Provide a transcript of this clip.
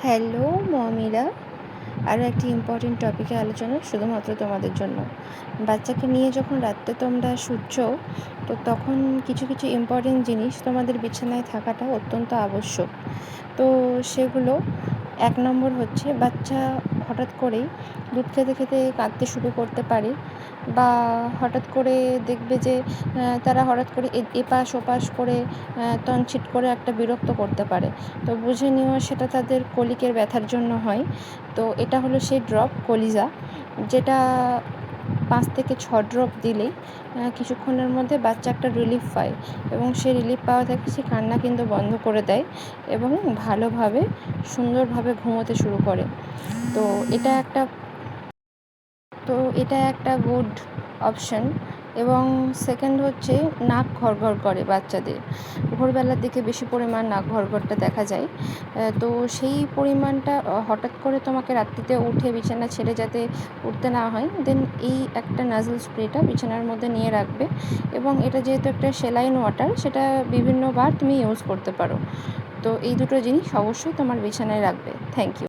Hello মমিরা, আরও একটি important টপিকে আলোচনা শুধুমাত্র তোমাদের জন্য। বাচ্চাকে নিয়ে যখন রাত্রে তোমরা শুচ্ছ, তো তখন কিছু কিছু ইম্পর্টেন্ট জিনিস তোমাদের বিছানায় থাকাটা অত্যন্ত আবশ্যক। তো সেগুলো 1 নম্বর হচ্ছে, বাচ্চা হঠাৎ করেই দুধ খেতে খেতে কাঁদতে শুরু করতে পারে, বা হঠাৎ করে দেখবে যে তারা হঠাৎ করে এপাশ ওপাশ করে তনছিট করে একটা বিরক্ত করতে পারে। তো বুঝে নিও সেটা তাদের কলিকের ব্যথার জন্য হয়। তো এটা হলো সেই ড্রপ কলিজা, যেটা 5 থেকে 6 ড্রপ দিলেই কিছুক্ষণের মধ্যে বাচ্চা একটা রিলিফ পায়, এবং সেই রিলিফ পাওয়া থেকে সে কান্না কিন্তু বন্ধ করে দেয় এবং ভালোভাবে সুন্দরভাবে ঘুমোতে শুরু করে। তো এটা একটা গুড অপশান। এবং সেকেন্ড হচ্ছে, নাক ঘরঘর করে বাচ্চাদের, ভোরবেলার দিকে বেশি পরিমাণ নাক ঘরঘরটা দেখা যায়। তো সেই পরিমাণটা হঠাৎ করে তোমাকে রাত্রিতে উঠে বিছানা ছেড়ে যাতে উঠতে না হয়, দেন এই একটা নাজল স্প্রেটা বিছানার মধ্যে নিয়ে রাখবে। এবং এটা যেহেতু একটা সেলাইন ওয়াটার, সেটা বিভিন্নবার তুমি ইউজ করতে পারো। তো এই দুটো জিনিস অবশ্যই তোমার বিছানায় রাখবে। Thank you.